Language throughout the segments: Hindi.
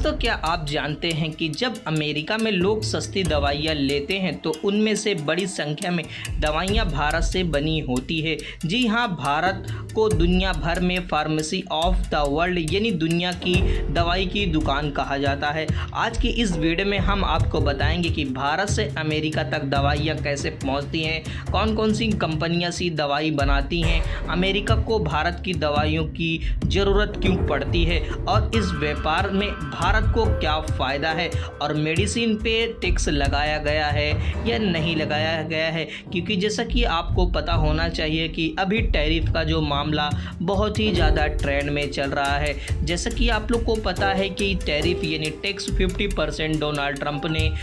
दोस्तों, क्या आप जानते हैं कि जब अमेरिका में लोग सस्ती दवाइयाँ लेते हैं तो उनमें से बड़ी संख्या में दवाइयाँ भारत से बनी होती है। जी हाँ, भारत को दुनिया भर में फार्मेसी ऑफ द वर्ल्ड यानी दुनिया की दवाई की दुकान कहा जाता है। आज की इस वीडियो में हम आपको बताएंगे कि भारत से अमेरिका तक दवाइयाँ कैसे पहुँचती हैं, कौन कौन सी कंपनियाँ सी दवाई बनाती हैं, अमेरिका को भारत की दवाइयों की ज़रूरत क्यों पड़ती है और इस व्यापार में भारत को क्या फ़ायदा है और मेडिसिन पे टैक्स लगाया गया है या नहीं लगाया गया है। क्योंकि जैसा कि आपको पता होना चाहिए कि अभी टैरिफ का जो मामला बहुत ही ज़्यादा ट्रेंड में चल रहा है। जैसा कि आप लोग को पता है कि टैरिफ यानी टैक्स 50% डोनाल्ड ट्रंप ने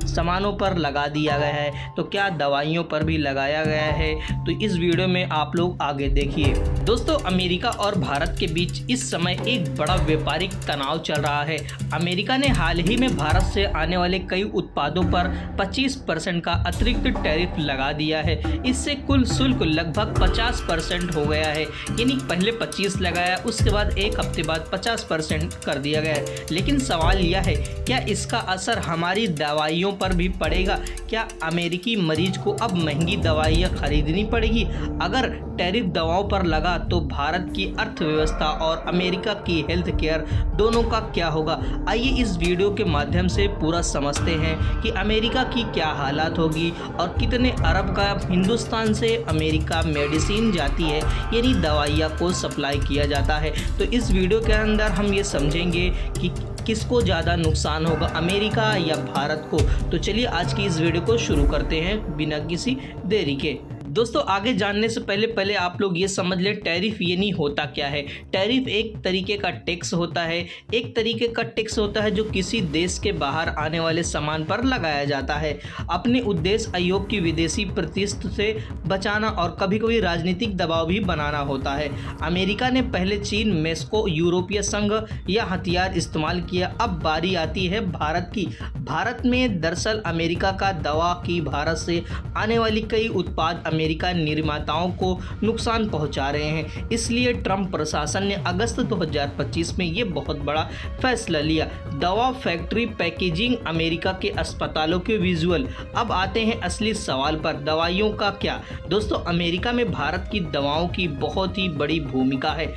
सामानों पर लगा दिया गया है, तो क्या दवाइयों पर भी लगाया गया है, तो इस वीडियो में आप लोग आगे देखिए। दोस्तों, अमेरिका और भारत के बीच इस समय एक बड़ा व्यापारिक तनाव चल रहा है। अमेरिका ने हाल ही में भारत से आने वाले कई उत्पादों पर 25% का अतिरिक्त टैरिफ लगा दिया है। इससे कुल शुल्क लगभग 50% हो गया है, यानी पहले 25 लगाया, उसके बाद एक हफ्ते बाद 50% कर दिया गया है। लेकिन सवाल यह है, क्या इसका असर हमारी दवाइयों पर भी पड़ेगा? क्या अमेरिकी मरीज को अब महंगी दवाइयाँ खरीदनी पड़ेगी? अगर टैरिफ दवाओं पर लगा तो भारत की अर्थव्यवस्था और अमेरिका की हेल्थ केयर दोनों का क्या होगा? आइए इस वीडियो के माध्यम से पूरा समझते हैं कि अमेरिका की क्या हालात होगी और कितने अरब का हिंदुस्तान से अमेरिका मेडिसिन जाती है यानी दवाइयाँ को सप्लाई किया जाता है। तो इस वीडियो के अंदर हम ये समझेंगे कि किसको ज़्यादा नुकसान होगा, अमेरिका या भारत को। तो चलिए आज की इस वीडियो को शुरू करते हैं बिना किसी देरी के। दोस्तों, आगे जानने से पहले आप लोग ये समझ लें टैरिफ यानी होता क्या है। टैरिफ एक तरीके का टैक्स होता है, एक तरीके का टैक्स होता है जो किसी देश के बाहर आने वाले सामान पर लगाया जाता है। अपने उद्देश्य आयोग की विदेशी प्रतिष्ठा से बचाना और कभी कभी राजनीतिक दबाव भी बनाना होता है। अमेरिका ने पहले चीन, मेक्सिको, यूरोपीय संघ या हथियार इस्तेमाल किया, अब बारी आती है भारत की। भारत में दरअसल अमेरिका का दवा की भारत से आने वाली कई उत्पाद अमेरिका निर्माताओं को नुकसान पहुंचा रहे हैं। इसलिए ट्रंप प्रशासन ने अगस्त 2025 में ये बहुत बड़ा फैसला लिया। दवा फैक्ट्री पैकेजिंग, अमेरिका के अस्पतालों के विजुअल। अब आते हैं असली सवाल पर, दवाइयों का क्या? दोस्तों, अमेरिका में भारत की दवाओं की बहुत ही बड़ी भूमिका है।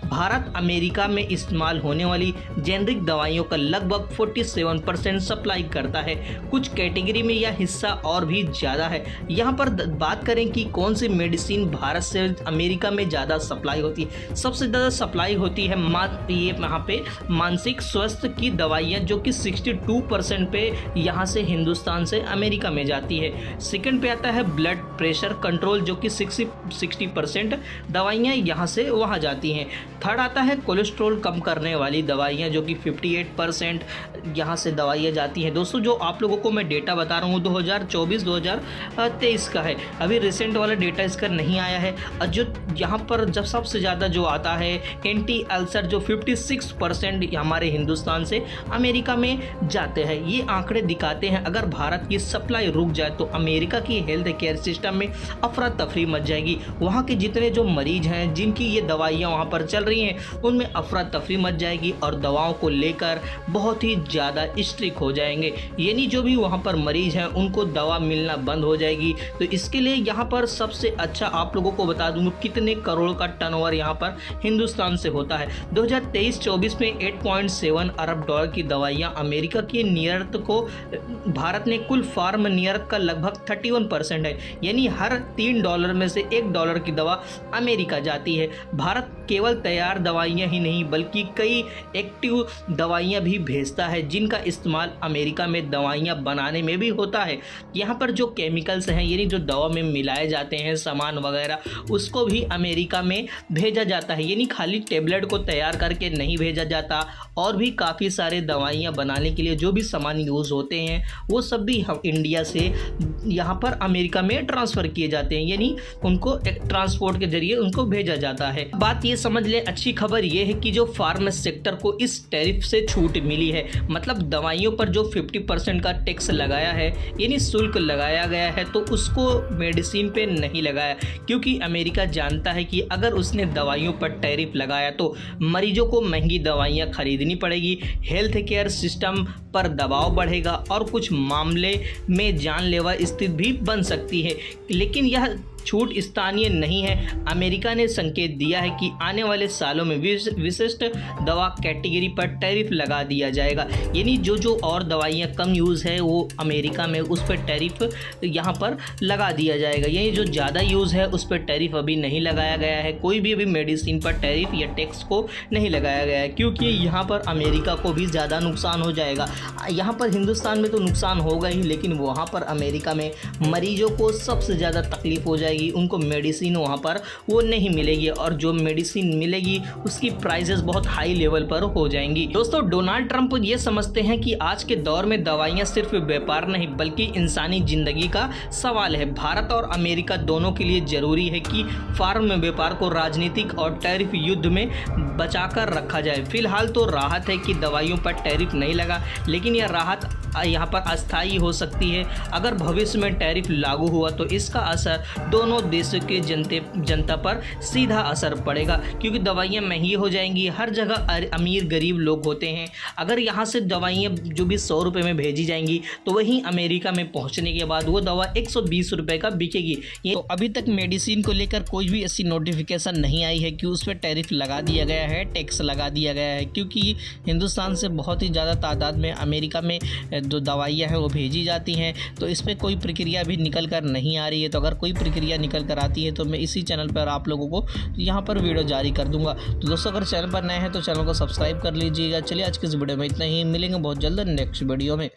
भारत अमेरिका में इस्तेमाल होने वाली जेनरिक दवाइयों का लगभग 47% सप्लाई करता है। कुछ कैटेगरी में यह हिस्सा और भी ज़्यादा है। यहाँ पर बात करें कि कौन सी मेडिसिन भारत से अमेरिका में ज़्यादा सप्लाई होती है। सबसे ज़्यादा सप्लाई होती है यहाँ पे मानसिक स्वास्थ्य की दवाइयाँ, जो कि 62% पे यहाँ से हिंदुस्तान से अमेरिका में जाती है। सेकंड पे आता है ब्लड प्रेशर कंट्रोल, जो कि 60% दवाइयाँ यहाँ से वहाँ जाती हैं। थर्ड आता है कोलेस्ट्रॉल कम करने वाली दवाइयाँ, जो कि 58% यहाँ से दवाइयाँ जाती हैं। दोस्तों, जो आप लोगों को मैं डेटा बता रहा हूँ 2024-2023 का है, अभी रिसेंट वाला डेटा इसका नहीं आया है। और जो यहाँ पर जब सबसे ज़्यादा जो आता है एंटी अल्सर, जो 56% हमारे हिंदुस्तान से अमेरिका में जाते हैं। ये आंकड़े दिखाते हैं अगर भारत की सप्लाई रुक जाए तो अमेरिका की हेल्थ केयर सिस्टम में अफरा तफरी मच जाएगी। वहाँ के जितने जो मरीज हैं जिनकी ये दवाइयाँ वहाँ पर चल रही हैं, उनमें अफरा तफरी मच जाएगी और दवाओं को लेकर बहुत ही ज़्यादा स्ट्रिक्ट हो जाएंगे। यानी जो भी वहाँ पर मरीज हैं उनको दवा मिलना बंद हो जाएगी। तो इसके लिए यहाँ पर सबसे अच्छा आप लोगों को बता दूँ कितने करोड़ का टर्नओवर यहाँ पर हिंदुस्तान से होता है। 2023-24 में 8.7 अरब डॉलर की दवाइयाँ अमेरिका की निर्यात को भारत ने कुल फार्म निर्यात का लगभग 31% है, यानी हर $3 में से $1 की दवा अमेरिका जाती है। भारत केवल तैयार दवाइयाँ ही नहीं बल्कि कई एक्टिव दवाइयाँ भी भेजता है, जिनका इस्तेमाल अमेरिका में दवाइयाँ बनाने में भी होता है। यहाँ पर जो केमिकल्स हैं यानी जो दवा में मिलाए जाते हैं सामान वगैरह, उसको भी अमेरिका में भेजा जाता है। यानी खाली टेबलेट को तैयार करके नहीं भेजा जाता, और भी काफ़ी सारे दवाइयाँ बनाने के लिए जो भी सामान यूज़ होते हैं वो सब भी हम इंडिया से यहाँ पर अमेरिका में ट्रांसफ़र किए जाते हैं, यानी उनको एक ट्रांसपोर्ट के जरिए उनको भेजा जाता है। बात ये समझ ले, अच्छी खबर ये है कि जो फार्मा सेक्टर को इस टैरिफ से छूट मिली है, मतलब दवाइयों पर जो 50% का टैक्स लगाया है यानी शुल्क लगाया गया है, तो उसको मेडिसिन पे नहीं लगाया, क्योंकि अमेरिका जानता है कि अगर उसने दवाइयों पर टैरिफ लगाया तो मरीजों को महंगी दवाइयाँ खरीदनी पड़ेगी, हेल्थ केयर सिस्टम पर दबाव बढ़ेगा और कुछ मामले में जानलेवा स्थिति भी बन सकती है। लेकिन यह छूट स्थानीय नहीं है। अमेरिका ने संकेत दिया है कि आने वाले सालों में विशिष्ट दवा कैटेगरी पर टैरिफ लगा दिया जाएगा, यानी जो और दवाइयाँ कम यूज़ है वो अमेरिका में उस पर टैरिफ यहाँ पर लगा दिया जाएगा, यानी जो ज़्यादा यूज़ है उस पर टैरिफ अभी नहीं लगाया गया है। कोई भी अभी मेडिसिन पर टैरिफ या टैक्स को नहीं लगाया गया है, क्योंकि यहाँ पर अमेरिका को भी ज़्यादा नुकसान हो जाएगा। यहाँ पर हिंदुस्तान में तो नुकसान होगा ही, लेकिन वहाँ पर अमेरिका में मरीजों को सबसे ज़्यादा तकलीफ हो जाएगी, उनको मेडिसिन वहाँ पर वो नहीं मिलेगी और जो मेडिसिन मिलेगी उसकी प्राइसेस बहुत हाई लेवल पर हो जाएंगी। दोस्तों, डोनाल्ड ट्रंप ये समझते हैं कि आज के दौर में दवाइयाँ सिर्फ व्यापार नहीं बल्कि इंसानी जिंदगी का सवाल है। भारत और अमेरिका दोनों के लिए जरूरी है कि फार्मा व्यापार को राजनीतिक और टैरिफ युद्ध में बचाकर रखा जाए। फिलहाल तो राहत है कि दवाइयों पर टैरिफ नहीं लगा, लेकिन यह राहत यहाँ पर अस्थायी हो सकती है। अगर भविष्य में टैरिफ लागू हुआ तो इसका असर दोनों देशों के जनता पर सीधा असर पड़ेगा, क्योंकि दवाइयाँ महंगी हो जाएंगी। हर जगह अमीर गरीब लोग होते हैं। अगर यहाँ से दवाइयाँ जो भी 100 रुपये में भेजी जाएंगी तो वहीं अमेरिका में पहुँचने के बाद वो दवा 120 रुपये का बिकेगी। तो अभी तक मेडिसिन को लेकर कोई भी ऐसी नोटिफिकेशन नहीं आई है कि उस पर टैरिफ लगा दिया गया है, टैक्स लगा दिया गया है, क्योंकि हिंदुस्तान से बहुत ही ज़्यादा तादाद में अमेरिका में जो दवाइयाँ हैं वो भेजी जाती हैं। तो इस पर कोई प्रक्रिया भी निकल कर नहीं आ रही है। तो अगर कोई प्रक्रिया निकल कर आती है तो मैं इसी चैनल पर आप लोगों को यहाँ पर वीडियो जारी कर दूंगा। तो दोस्तों, अगर चैनल पर नए हैं तो चैनल को सब्सक्राइब कर लीजिएगा। चलिए आज की इस वीडियो में इतना ही, मिलेंगे बहुत जल्द नेक्स्ट वीडियो में।